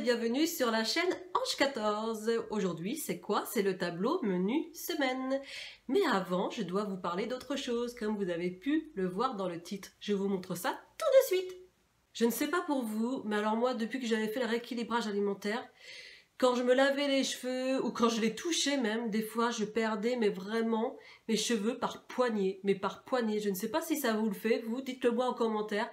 bienvenue sur la chaîne Ange 14. Aujourd'hui, c'est quoi? C'est le tableau menu semaine. Mais avant, je dois vous parler d'autre chose, comme vous avez pu le voir dans le titre. Je vous montre ça tout de suite. Je ne sais pas pour vous, mais alors moi, depuis que j'avais fait le rééquilibrage alimentaire, quand je me lavais les cheveux ou quand je les touchais même, des fois je perdais mais vraiment mes cheveux par poignée. Mais par poignée, je ne sais pas si ça vous le fait, vous dites-le moi en commentaire.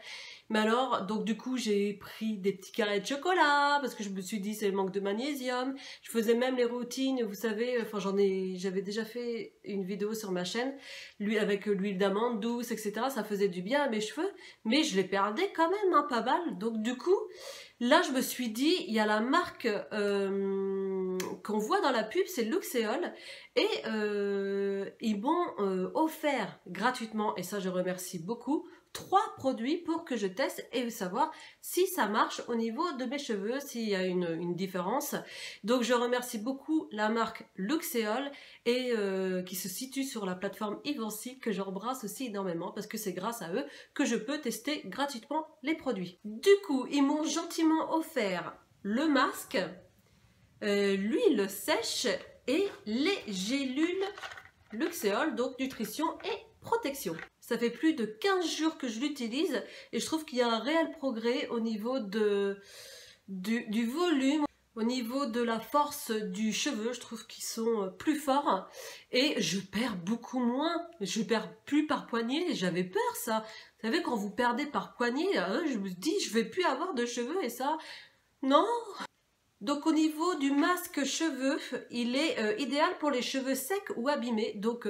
Mais alors, donc du coup j'ai pris des petits carrés de chocolat parce que je me suis dit c'est le manque de magnésium. Je faisais même les routines, vous savez, enfin j'avais déjà fait une vidéo sur ma chaîne, lui avec l'huile d'amande douce, etc. Ça faisait du bien à mes cheveux, mais je les perdais quand même hein, pas mal. Donc du coup, là je me suis dit, il y a la marque qu'on voit dans la pub, c'est Luxéol, et ils m'ont offert gratuitement, et ça je remercie beaucoup, 3 produits pour que je teste et savoir si ça marche au niveau de mes cheveux, s'il y a une différence. Donc je remercie beaucoup la marque Luxéol et qui se situe sur la plateforme Ivancy, que j'embrasse aussi énormément parce que c'est grâce à eux que je peux tester gratuitement les produits. Du coup, ils m'ont gentiment offert le masque, l'huile sèche et les gélules Luxéol, donc nutrition et protection. Ça fait plus de 15 jours que je l'utilise et je trouve qu'il y a un réel progrès au niveau du volume, au niveau de la force du cheveu. Je trouve qu'ils sont plus forts et je perds beaucoup moins. Je perds plus par poignée, j'avais peur ça. Vous savez, quand vous perdez par poignée, je me dis je vais plus avoir de cheveux et ça, non. Donc au niveau du masque cheveux, il est idéal pour les cheveux secs ou abîmés. Donc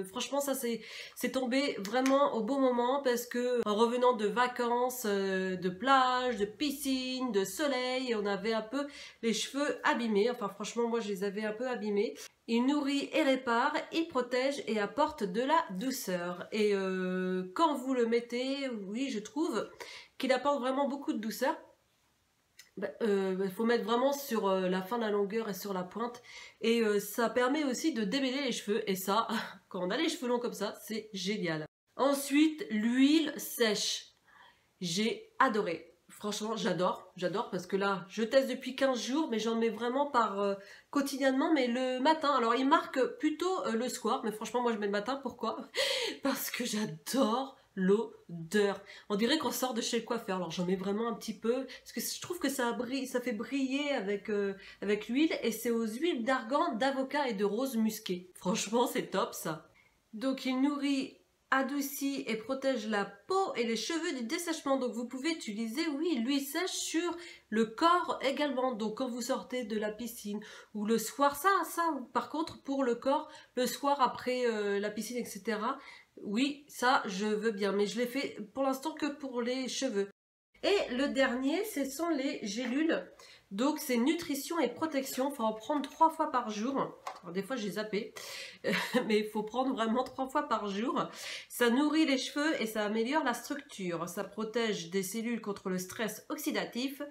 franchement ça c'est tombé vraiment au bon moment parce que en revenant de vacances, de plage, de piscine, de soleil, on avait un peu les cheveux abîmés. Enfin franchement moi je les avais un peu abîmés. Il nourrit et répare, il protège et apporte de la douceur. Et quand vous le mettez, oui je trouve qu'il apporte vraiment beaucoup de douceur. Faut mettre vraiment sur la fin de la longueur et sur la pointe et ça permet aussi de démêler les cheveux et ça, quand on a les cheveux longs comme ça, c'est génial. Ensuite, l'huile sèche. J'ai adoré. Franchement, j'adore parce que là, je teste depuis 15 jours, mais j'en mets vraiment par quotidiennement, mais le matin. Alors, il marque plutôt le soir, mais franchement, moi, je mets le matin. Pourquoi? Parce que j'adore l'odeur. On dirait qu'on sort de chez le coiffeur. Alors, j'en mets vraiment un petit peu, parce que je trouve que ça brille, ça fait briller avec l'huile, et c'est aux huiles d'argan, d'avocat et de rose musquée. Franchement, c'est top, ça. Donc, il nourrit, adoucit et protège la peau et les cheveux du dessèchement. Donc vous pouvez utiliser, oui, l'huile sèche sur le corps également. Donc quand vous sortez de la piscine ou le soir, ça par contre pour le corps, le soir après la piscine, etc. Oui, ça je veux bien, mais je l'ai fait pour l'instant que pour les cheveux. Et le dernier, ce sont les gélules. Donc c'est nutrition et protection, il faut en prendre 3 fois par jour. Alors des fois j'ai zappé, mais il faut prendre vraiment 3 fois par jour. Ça nourrit les cheveux et ça améliore la structure. Ça protège des cellules contre le stress oxydatif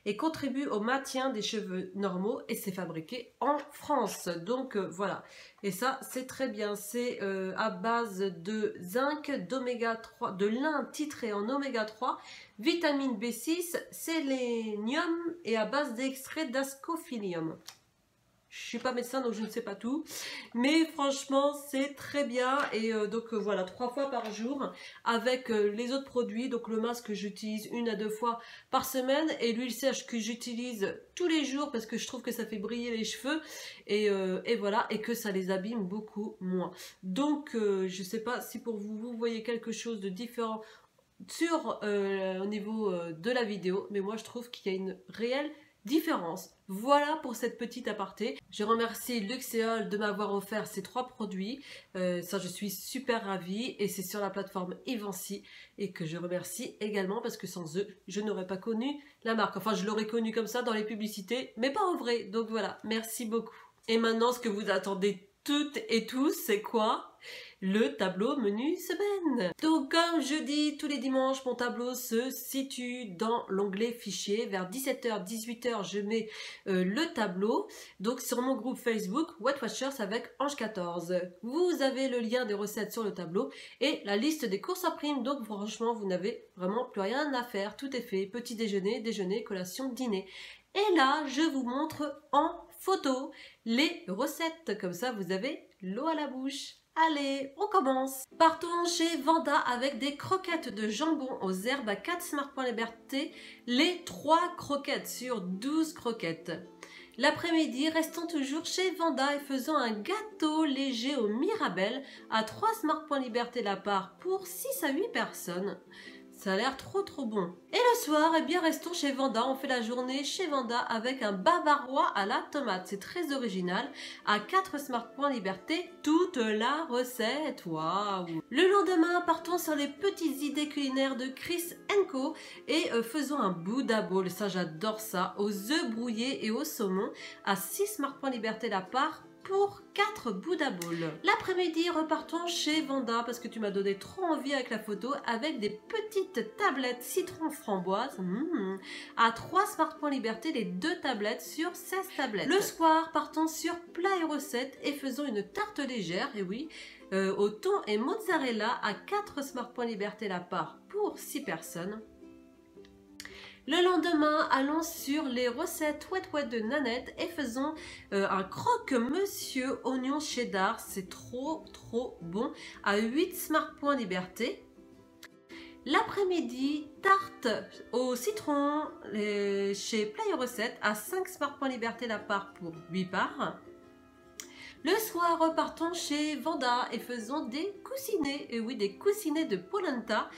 et contribue au maintien des cheveux normaux et c'est fabriqué en France. Donc voilà, et ça c'est très bien. C'est à base de zinc, d'oméga 3, de lin titré en oméga 3, vitamine B6, sélénium et à base d'extrait d'ascophylium. Je suis pas médecin donc je ne sais pas tout, mais franchement c'est très bien et donc voilà 3 fois par jour avec les autres produits. Donc le masque que j'utilise 1 à 2 fois par semaine et l'huile sèche que j'utilise tous les jours parce que je trouve que ça fait briller les cheveux et voilà, et que ça les abîme beaucoup moins. Donc je sais pas si pour vous, vous voyez quelque chose de différent sur au niveau de la vidéo, mais moi je trouve qu'il y a une réelle différence. Voilà pour cette petite aparté. Je remercie Luxéol de m'avoir offert ces 3 produits. Ça, je suis super ravie et c'est sur la plateforme Ivancy et que je remercie également parce que sans eux, je n'aurais pas connu la marque. Enfin, je l'aurais connue comme ça dans les publicités, mais pas en vrai. Donc voilà, merci beaucoup. Et maintenant, ce que vous attendez toutes et tous, c'est quoi? Le tableau menu semaine. Donc comme je dis tous les dimanches, mon tableau se situe dans l'onglet fichier. Vers 17h, 18h, je mets le tableau. Donc sur mon groupe Facebook, What Watchers avec Ange 14. Vous avez le lien des recettes sur le tableau et la liste des courses en prime. Donc franchement, vous n'avez vraiment plus rien à faire. Tout est fait. Petit déjeuner, déjeuner, collation, dîner. Et là, je vous montre en photo les recettes. Comme ça, vous avez l'eau à la bouche. Allez, on commence. Partons chez Vanda avec des croquettes de jambon aux herbes à 4 Smart.Liberté. Les 3 croquettes sur 12 croquettes. L'après-midi, restons toujours chez Vanda et faisons un gâteau léger au Mirabelle à 3 Smart.Liberté la part pour 6 à 8 personnes. Ça a l'air trop bon. Et le soir, eh bien restons chez Vanda. On fait la journée chez Vanda avec un bavarois à la tomate. C'est très original. À 4 Smart.Liberté, toute la recette. Waouh! Le lendemain, partons sur les petites idées culinaires de Chris & Co. Et faisons un Buddha Bowl. Ça, j'adore ça. Aux œufs brouillés et au saumon. À 6 Smart.Liberté la part pour 4 Buddha Bowls. L'après-midi, repartons chez Vanda parce que tu m'as donné trop envie avec la photo avec des petites tablettes citron framboise à 3 Smart.Liberté, les 2 tablettes sur 16 tablettes. Le soir, partons sur plat et recettes et faisons une tarte légère, et oui, au thon et mozzarella à 4 Smart.Liberté la part pour 6 personnes. Le lendemain, allons sur les recettes Wet de Nanette et faisons un croque-monsieur oignon cheddar. C'est trop bon à 8 Smart.Liberté. L'après-midi, tarte au citron chez Play Recettes à 5 Smart.Liberté la part pour 8 parts. Le soir, repartons chez Vanda et faisons des coussinets. Et oui, des coussinets de polenta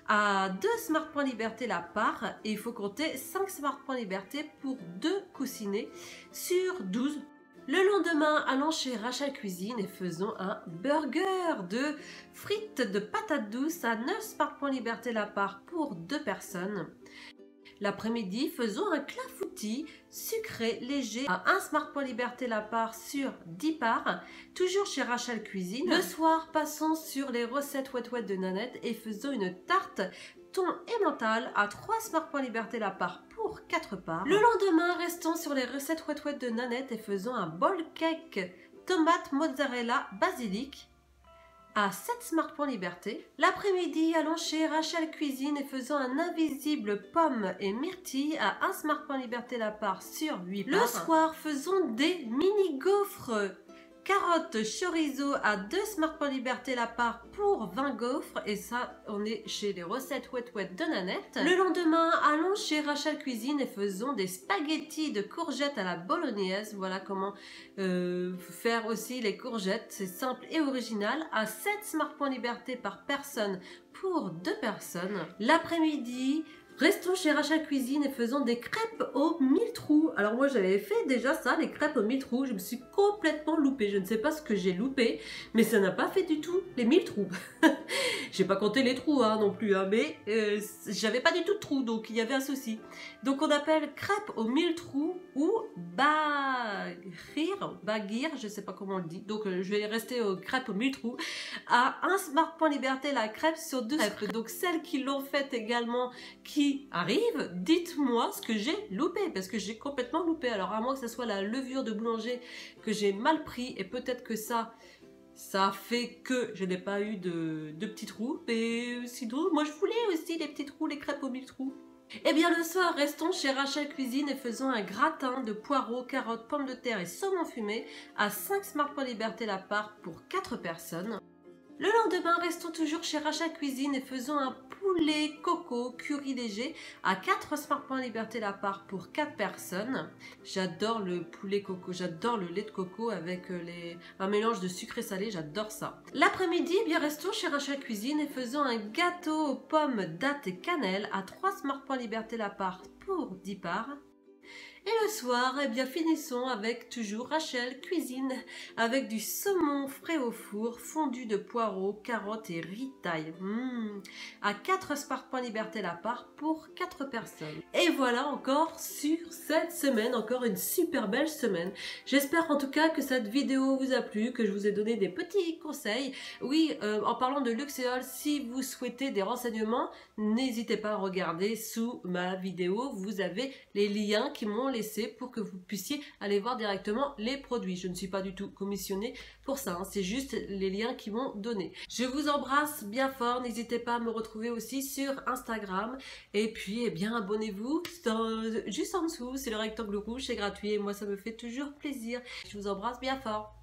à 2 Smart.Liberté la part. Et il faut compter 5 Smart.Liberté pour 2 coussinets sur 12. Le lendemain, allons chez Rachel Cuisine et faisons un burger de frites de patates douces à 9 Smart.Liberté la part pour 2 personnes. L'après-midi, faisons un clafoutis sucré léger à 1 Smart.Liberté la part sur 10 parts, toujours chez Rachel Cuisine. Le soir, passons sur les recettes Wet de Nanette et faisons une tarte thon et mental à 3 Smart.Liberté la part pour 4 parts. Le lendemain, restons sur les recettes Wet de Nanette et faisons un bol cake tomate mozzarella basilic à 7 Smart.Liberté. L'après-midi, allons chez Rachel Cuisine et faisons un invisible pomme et myrtille à 1 Smart.Liberté la part sur 8 parts. Le soir, faisons des mini gaufres carottes chorizo à 2 Smart.Liberté la part pour 20 gaufres. Et ça, on est chez les recettes Wet de Nanette. Le lendemain, allons chez Rachel Cuisine et faisons des spaghettis de courgettes à la bolognaise. Voilà comment faire aussi les courgettes. C'est simple et original. À 7 Smart.Liberté par personne pour 2 personnes. L'après-midi, restons chez Rachel Cuisine et faisons des crêpes aux 1000 trous. Alors moi j'avais fait déjà ça, les crêpes aux 1000 trous. Je me suis complètement loupée. Je ne sais pas ce que j'ai loupé, mais ça n'a pas fait du tout les 1000 trous. J'ai pas compté les trous non plus, mais j'avais pas du tout de trous, donc il y avait un souci. Donc on appelle crêpes aux 1000 trous ou bagir, je sais pas comment on le dit. Donc je vais rester aux crêpes aux 1000 trous à 1 Smart.Liberté la crêpe sur 2 crêpes. Donc celles qui l'ont fait également, qui arrive, dites-moi ce que j'ai loupé, parce que j'ai complètement loupé. Alors à moins que ce soit la levure de boulanger que j'ai mal pris, et peut-être que ça fait que je n'ai pas eu de petits trous, mais sinon moi je voulais aussi les petits trous, les crêpes aux 1000 trous. Et bien le soir, restons chez Rachel Cuisine et faisons un gratin de poireaux, carottes, pommes de terre et saumon fumé à 5 Smart.Liberté la part pour 4 personnes. Le lendemain, restons toujours chez Rachel Cuisine et faisons un poulet coco curry léger à 4 Smart.Liberté la part pour 4 personnes. J'adore le poulet coco, j'adore le lait de coco avec un mélange de sucré salé, j'adore ça. L'après-midi, bien restons chez Rachel Cuisine et faisons un gâteau aux pommes, dattes et cannelle à 3 Smart.Liberté la part pour 10 parts. Et le soir, eh bien finissons avec toujours Rachel Cuisine avec du saumon frais au four, fondu de poireaux, carottes et riz thaï. À 4 Smart.Liberté la part pour 4 personnes. Et voilà encore sur cette semaine, encore une super belle semaine. J'espère en tout cas que cette vidéo vous a plu, que je vous ai donné des petits conseils. Oui, en parlant de Luxéol, si vous souhaitez des renseignements, n'hésitez pas à regarder sous ma vidéo. Vous avez les liens qui m'ont laisser pour que vous puissiez aller voir directement les produits. Je ne suis pas du tout commissionnée pour ça, hein. C'est juste les liens qu'ils m'ont donné. Je vous embrasse bien fort, n'hésitez pas à me retrouver aussi sur Instagram et puis eh bien abonnez-vous juste en dessous, c'est le rectangle rouge, c'est gratuit et moi ça me fait toujours plaisir. Je vous embrasse bien fort.